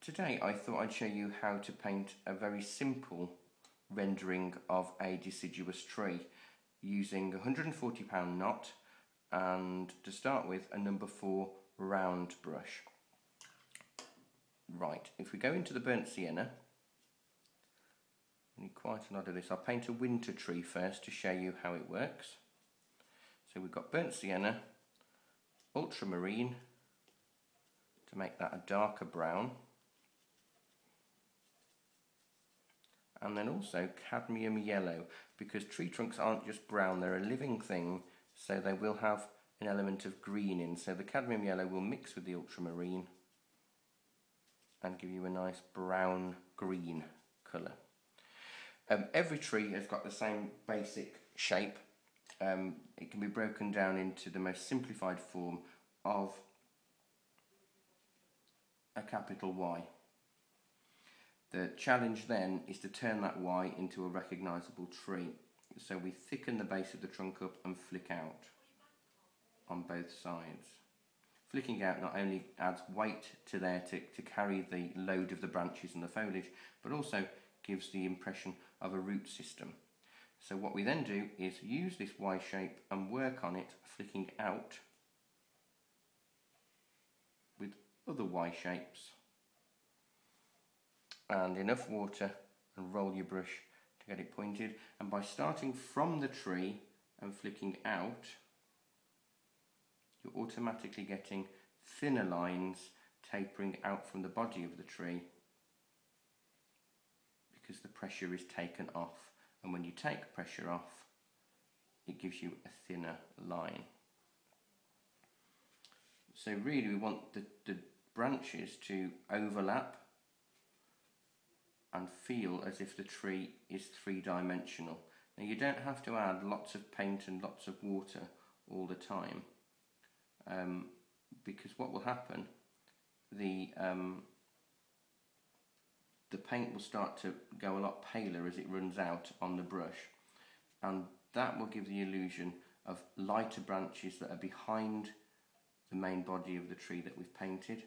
Today I thought I'd show you how to paint a very simple rendering of a deciduous tree using a £140 knot and, to start with, a number 4 round brush. Right, if we go into the burnt sienna, I need quite a lot of this. I'll paint a winter tree first to show you how it works. So we've got burnt sienna, ultramarine to make that a darker brown, and then also cadmium yellow, because tree trunks aren't just brown, they're a living thing, so they will have an element of green in. So the cadmium yellow will mix with the ultramarine and give you a nice brown green colour. Every tree has got the same basic shape. It can be broken down into the most simplified form of a capital Y. The challenge then is to turn that Y into a recognisable tree. So we thicken the base of the trunk up and flick out on both sides. Flicking out not only adds weight to there to carry the load of the branches and the foliage, but also gives the impression of a root system. So what we then do is use this Y shape and work on it, flicking out with other Y shapes, and enough water, and roll your brush to get it pointed. And by starting from the tree and flicking out, you're automatically getting thinner lines tapering out from the body of the tree, because the pressure is taken off, and when you take pressure off, it gives you a thinner line. So really we want the branches to overlap and feel as if the tree is three-dimensional. Now you don't have to add lots of paint and lots of water all the time, because what will happen, the paint will start to go a lot paler as it runs out on the brush, and that will give the illusion of lighter branches that are behind the main body of the tree that we've painted,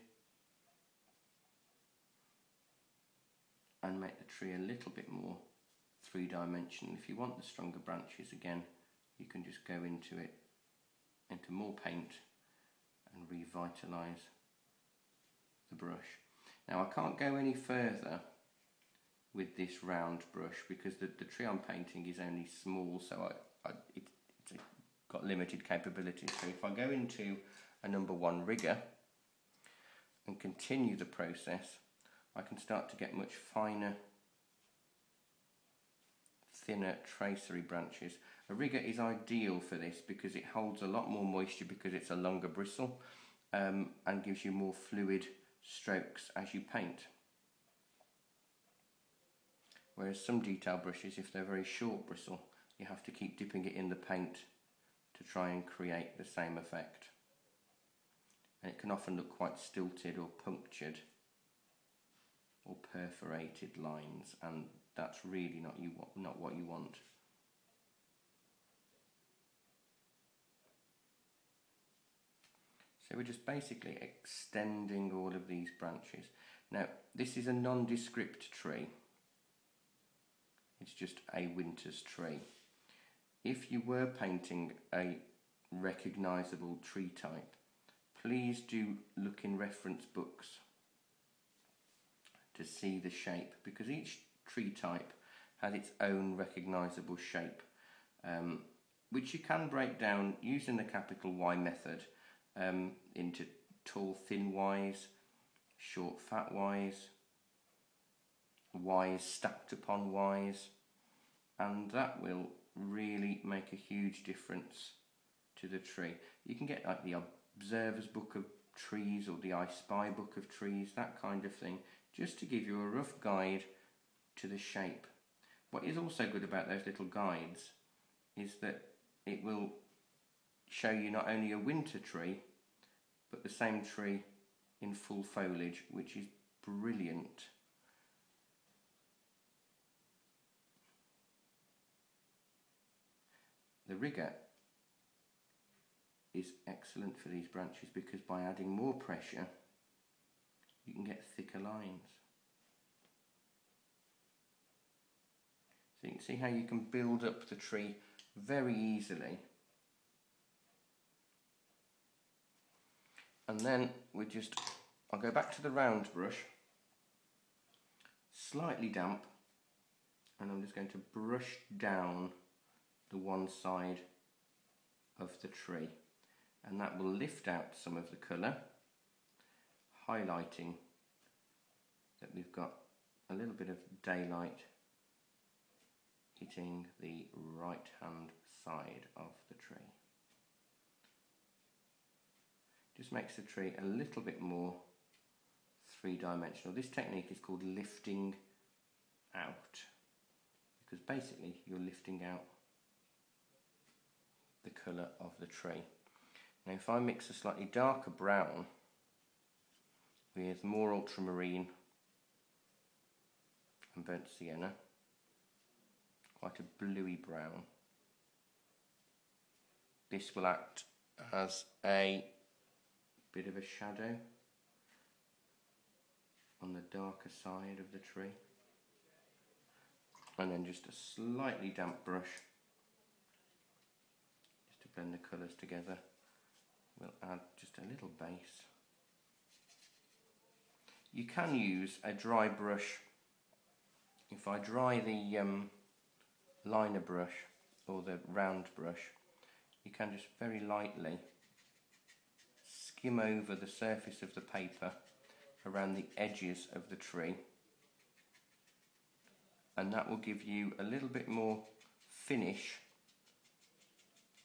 and make the tree a little bit more three-dimensional. If you want the stronger branches again, you can just go into it, into more paint, and revitalise the brush. Now I can't go any further with this round brush because the tree I'm painting is only small, so it's got limited capability. So if I go into a number 1 rigger and continue the process, I can start to get much finer, thinner tracery branches. A rigger is ideal for this because it holds a lot more moisture because it's a longer bristle, and gives you more fluid strokes as you paint. Whereas some detail brushes, if they're very short bristle, you have to keep dipping it in the paint to try and create the same effect. And it can often look quite stilted or punctured or perforated lines, and that's really not what you want. So we're just basically extending all of these branches. Now this is a nondescript tree. It's just a winter's tree. If you were painting a recognisable tree type, please do look in reference books to see the shape, because each tree type has its own recognisable shape, which you can break down using the capital Y method into tall thin Ys, short fat Ys, Ys stacked upon Ys, and that will really make a huge difference to the tree. You can get like the Observer's Book of Trees or the I Spy Book of Trees, that kind of thing, just to give you a rough guide to the shape. What is also good about those little guides is that it will show you not only a winter tree, but the same tree in full foliage, which is brilliant. The rigger is excellent for these branches because by adding more pressure, you can get thicker lines. So you can see how you can build up the tree very easily. And then I'll go back to the round brush, slightly damp, and I'm just going to brush down the one side of the tree, and that will lift out some of the colour, highlighting that we've got a little bit of daylight hitting the right hand side of the tree. Just makes the tree a little bit more three-dimensional. This technique is called lifting out, because basically you're lifting out the colour of the tree. Now if I mix a slightly darker brown with more ultramarine and burnt sienna, quite a bluey brown, this will act as a bit of a shadow on the darker side of the tree. And then just a slightly damp brush, just to blend the colours together. We'll add just a little base. You can use a dry brush. If I dry the liner brush or the round brush, you can just very lightly skim over the surface of the paper around the edges of the tree, and that will give you a little bit more finish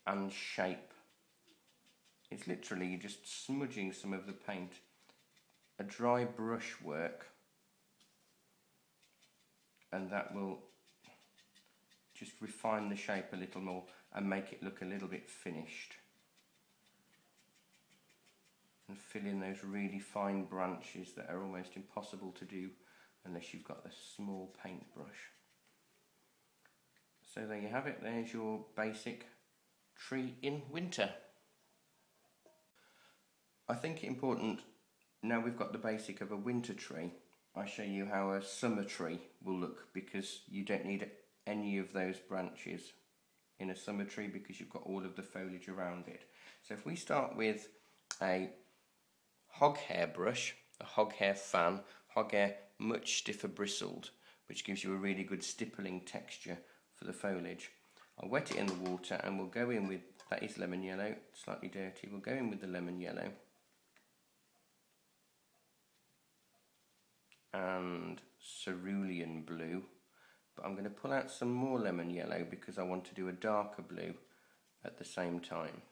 and shape. It's literally just smudging some of the paint. A dry brush work, and that will just refine the shape a little more and make it look a little bit finished, and fill in those really fine branches that are almost impossible to do unless you've got a small paintbrush. So there you have it, there's your basic tree in winter. I think it important, now we've got the basic of a winter tree, I show you how a summer tree will look, because you don't need any of those branches in a summer tree because you've got all of the foliage around it. So if we start with a hog hair brush, a hog hair fan, hog hair much stiffer bristled, which gives you a really good stippling texture for the foliage. I'll wet it in the water and we'll go in with, that is lemon yellow, slightly dirty, we'll go in with the lemon yellow and cerulean blue, but I'm going to pull out some more lemon yellow because I want to do a darker blue at the same time.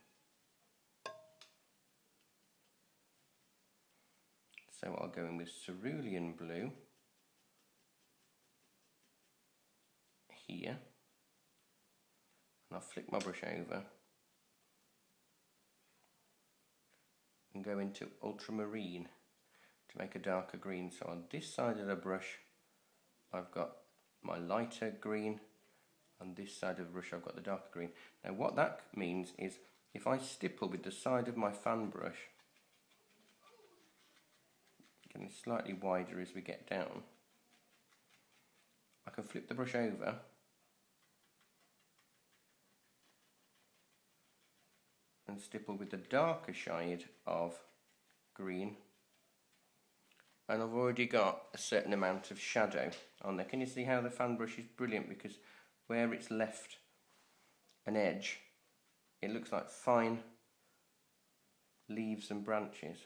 So I'll go in with cerulean blue here, and I'll flick my brush over and go into ultramarine to make a darker green. So on this side of the brush I've got my lighter green, on this side of the brush I've got the darker green. Now what that means is if I stipple with the side of my fan brush, getting slightly wider as we get down, I can flip the brush over and stipple with the darker shade of green, and I've already got a certain amount of shadow on there. Can you see how the fan brush is brilliant, because where it's left an edge it looks like fine leaves and branches.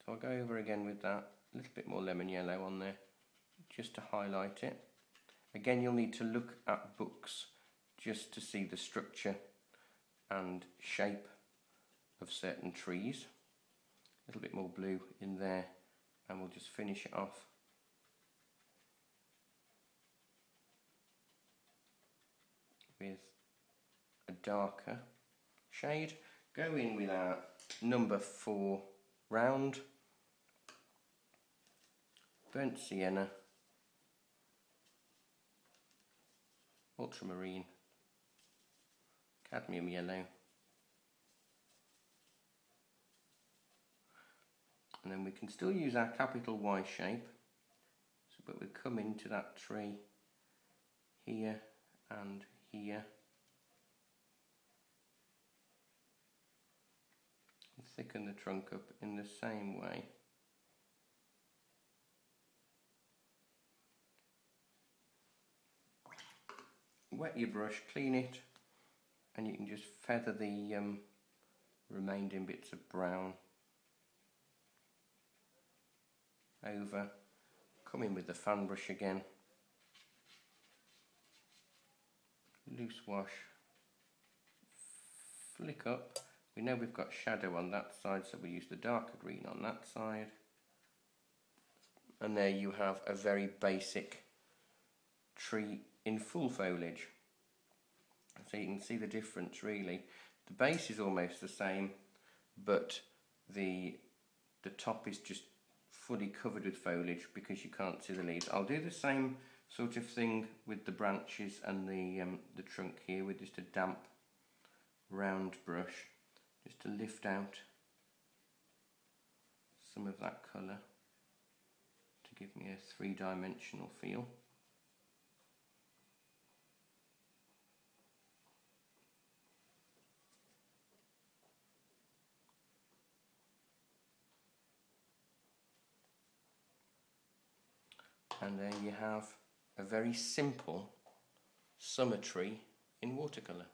So I'll go over again with that, a little bit more lemon yellow on there just to highlight it. Again, you'll need to look at books just to see the structure and shape of certain trees. A little bit more blue in there, and we'll just finish it off with a darker shade. Go in with our number 4 round, burnt sienna, ultramarine, cadmium yellow, And then we can still use our capital Y shape, so, but we come into that tree here and here and thicken the trunk up in the same way. Wet your brush, clean it, and you can just feather the remaining bits of brown over. Come in with the fan brush again, loose wash, flick up. We know we've got shadow on that side, so we use the darker green on that side. And there you have a very basic tree in full foliage. So you can see the difference really. The base is almost the same, but the top is just fully covered with foliage because you can't see the leaves. I'll do the same sort of thing with the branches and the trunk here with just a damp round brush, just to lift out some of that colour to give me a three-dimensional feel. And there you have a very simple summer tree in watercolour.